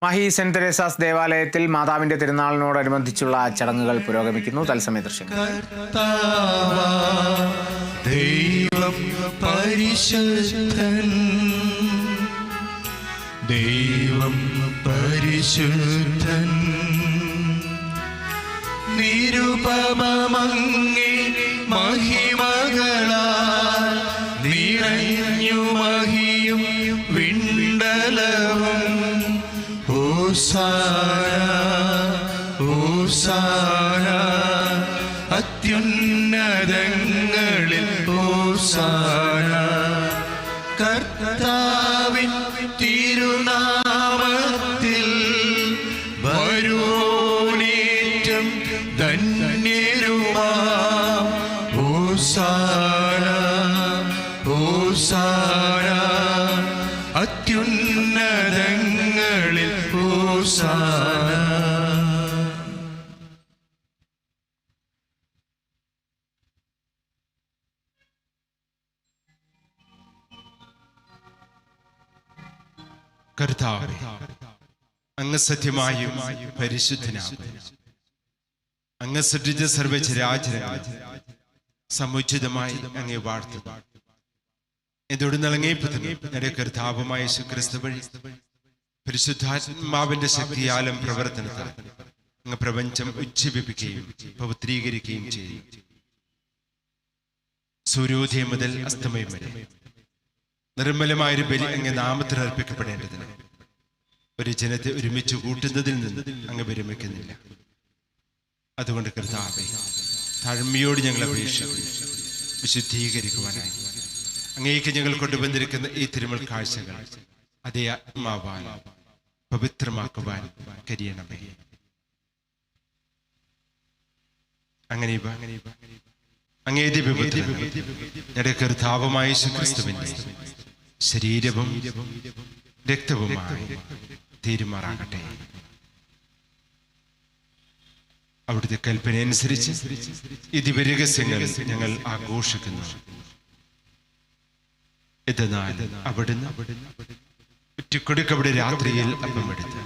Mahi saint Teresa's ദേവാലയത്തിൽ മാതാവിന്റെ തിരുനാളിനോടനുബന്ധിച്ചുള്ള ചടങ്ങുകൾ പുരോഗമിക്കുന്നു. തത്സമയ ദൃശ്യങ്ങൾ. ദൈവം പരിശുദ്ധൻ, ദൈവം പരിശുദ്ധൻ, നിരുപമങ്ങി മഹിമകളാൽ നിറഞ്ഞു മഹിയും വിണ്ടലവും. ഹോസാന ഹോസാന അത്യുന്നതങ്ങളിൽ ഹോസാന. കർത്താവിൻ തിരുനാമത്തിൽ വരുവോനേറ്റം ധന്യരുമാം. ഹോസാന ഹോസാന അത്യുന്നതങ്ങളിൽ ഹോസാന. കർത്താവേ, അങ്ങ് സത്യമായും പരിശുദ്ധനാകുന്നു. അങ്ങ് സൃഷ്ടിച്ച സർവ്വചരാചരങ്ങൾ സമുചിതമായി അങ്ങേ വാഴ്ത്തുന്നു. എന്നോട് നളങ്ങേപ്പുന്നു ഞങ്ങളുടെ കർത്താവുമായ യേശുക്രിസ്തു വഴി പരിശുദ്ധാത്മാവിന്റെ ശക്തിയാലും പ്രവർത്തനത്താൽ അങ്ങ് പ്രപഞ്ചം ഉജ്ജീവിപ്പിക്കുകയും പവിത്രീകരിക്കുകയും ചെയ്യും. സൂര്യോദയം മുതൽ അസ്തമയം വരെ നിർമ്മലമായൊരു ബലി അങ്ങ് നാമത്തിൽ അർപ്പിക്കപ്പെടേണ്ടതിന് ഒരു ജനത്തെ ഒരുമിച്ച് കൂട്ടുന്നതിൽ നിന്ന് അങ്ങ് വിരമിക്കുന്നില്ല. അതുകൊണ്ട് കർത്താവേ, താഴ്മയോട് ഞങ്ങൾ അപേക്ഷിക്കുന്നു, വിശുദ്ധീകരിക്കുവാനായി അങ്ങേക്ക് ഞങ്ങൾ കൊണ്ടുവന്നിരിക്കുന്ന ഈ തിരുമൽ കാഴ്ചകൾ അതേ ആത്മാവാൻ പവിത്രമാക്കുവാൻ കഴിയണമേ. അങ്ങനെ അങ്ങേ ദിവ്യപുത്രൻ ഞങ്ങളുടെ കർത്താവുമായ യേശുക്രിസ്തുവിന്റെ ശരീരവും രക്തവുമായി തീരുമാറാകട്ടെ. അവിടുത്തെ കൽപ്പന അനുസരിച്ച് ഈ ദിവ്യരഹസ്യങ്ങൾ ഞങ്ങൾ ആഘോഷിക്കുന്നു. എന്നാൽ അവിടുന്ന് ഉറ്റക്കൊടുക്കവിടെ രാത്രിയിൽ അപ്പമെടുത്ത്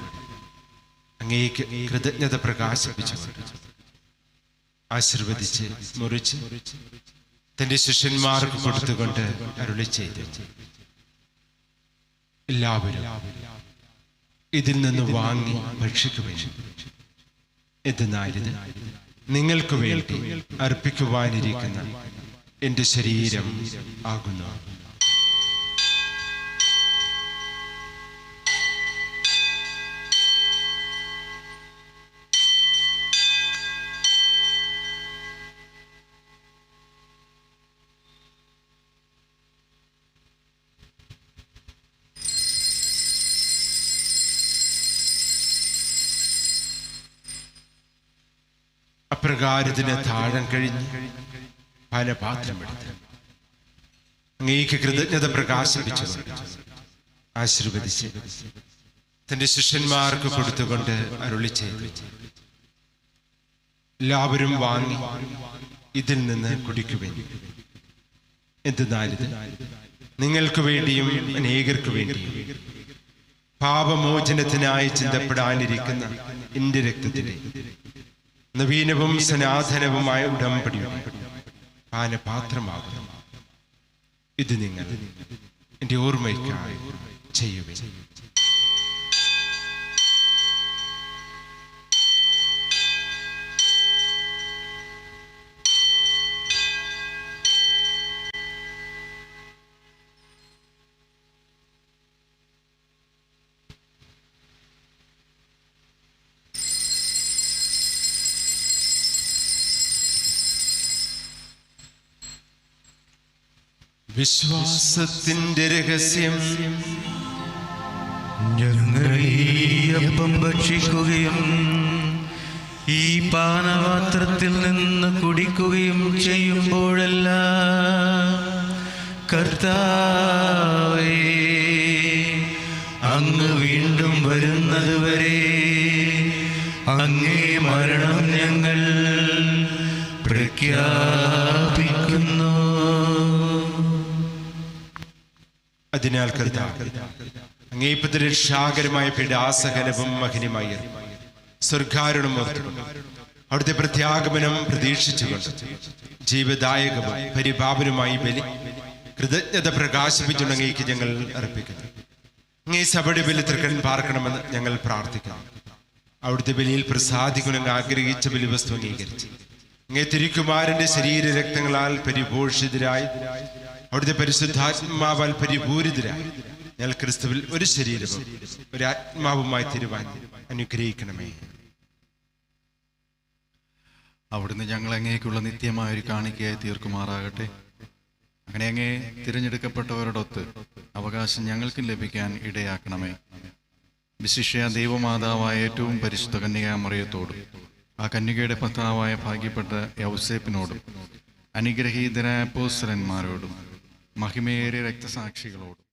അങ്ങേക്ക് കൃതജ്ഞത പ്രകാശിപ്പിച്ചു ആശീർവദിച്ച് മുറിച്ച് തന്റെ ശിഷ്യന്മാർക്ക് കൊടുത്തുകൊണ്ട് അരുളി ചെയ്തു, എല്ലാവരും ഇതിൽ നിന്ന് വാങ്ങി ഭക്ഷിക്കുവാൻ. എന്നാൽ ഇത് നിങ്ങൾക്ക് വേണ്ടി അർപ്പിക്കുവാനിരിക്കുന്ന എന്റെ ശരീരം ആകുന്നു. അപ്രകാരത്തിന് താഴം കഴിഞ്ഞ് പാനപാത്രമെടുത്ത് അങ്ങേക്ക് കൃതജ്ഞത പ്രകാശിപ്പിച്ചു ആശീർവദിച്ച് തന്റെ ശിഷ്യന്മാർക്ക് കൊടുത്തുകൊണ്ട് അരുളി ചെയ്തു, എല്ലാവരും വാങ്ങി ഇതിൽ നിന്ന് കുടിക്കുവിൻ. എന്തെന്നാൽ ഇത് നിങ്ങൾക്ക് വേണ്ടിയും അനേകർക്ക് വേണ്ടിയും പാപമോചനത്തിനായി ചിന്തപ്പെടാനിരിക്കുന്ന എന്റെ രക്തത്തിലെ നവീനവും സനാതനവുമായ ഉടമ്പടിയുടെ പാനപാത്രമാകുന്നു. ഇത് നിങ്ങൾ എന്റെ ഓർമ്മയ്ക്കായി ചെയ്യുവിൻ. വിശ്വാസത്തിന്റെ രഹസ്യം. ഞങ്ങൾ ഈ അപ്പം ഭക്ഷിക്കുകയും ഈ പാനപാത്രത്തിൽ നിന്ന് കുടിക്കുകയും ചെയ്യുമ്പോഴെല്ലാം കർത്താവേ, അങ്ങ് വീണ്ടും വരുന്നത് വരെ അങ്ങേ മരണം ഞങ്ങൾ പ്രഖ്യാപിക്കുന്നു. അതിനാൽ കർത്താവേ, അങ്ങേപ്പത്തെ രക്ഷാകരമായ പീഡാസകലവും മഹിനിമായി സ്വർഗാരുണം ഓർത്തുകൊണ്ട് അവിടുത്തെ പ്രത്യാഗമനം പ്രതീക്ഷിച്ചുകൊണ്ട് ജീവദായകവും പരിപാവനുമായി ബലി കൃതജ്ഞത പ്രകാശിപ്പിച്ചുകൊണ്ട് അങ്ങേക്ക് ഞങ്ങൾ അർപ്പിക്കുന്നു. അങ്ങേ സഭയുടെ ബലി തൃക്കൺ പാർക്കണമെന്ന് ഞങ്ങൾ പ്രാർത്ഥിക്കുന്നു. അവിടുത്തെ ബലിയിൽ പ്രസാദിക്കുന്ന ആഗ്രഹിച്ച ബലിവസ്തു അംഗീകരിച്ച് അങ്ങേ തിരുക്കുമാരന്റെ ശരീര രക്തങ്ങളാൽ പരിപോഷിതരായി അവിടുത്തെ പരിശുദ്ധാത്മാവാൽ പരിപൂരിതരായി ഞങ്ങൾ ക്രിസ്തുവിൽ ഒരു ശരീരവും ഒരു ആത്മാവുമായി തീരുവാൻ അനുഗ്രഹിക്കണമേ. അവിടുന്ന് ഞങ്ങൾ അങ്ങേക്കുള്ള നിത്യമായ ഒരു കാണിക്കയായി തീർക്കുമാറാകട്ടെ. അങ്ങനെ അങ്ങേ തിരഞ്ഞെടുക്കപ്പെട്ടവരോടൊത്ത് അവകാശം ഞങ്ങൾക്കും ലഭിക്കാൻ ഇടയാക്കണമേ. വിശിഷ്യ ദൈവമാതാവായ ഏറ്റവും പരിശുദ്ധ കന്യകാമറിയത്തോടും ആ കന്യകയുടെ ഭർത്താവായ ഭാഗ്യപ്പെട്ട യൗസേപ്പിനോടും അനുഗ്രഹീതരായ അപ്പോസ്തലന്മാരോടും മഹിമയേറിയ രക്തസാക്ഷികളോടും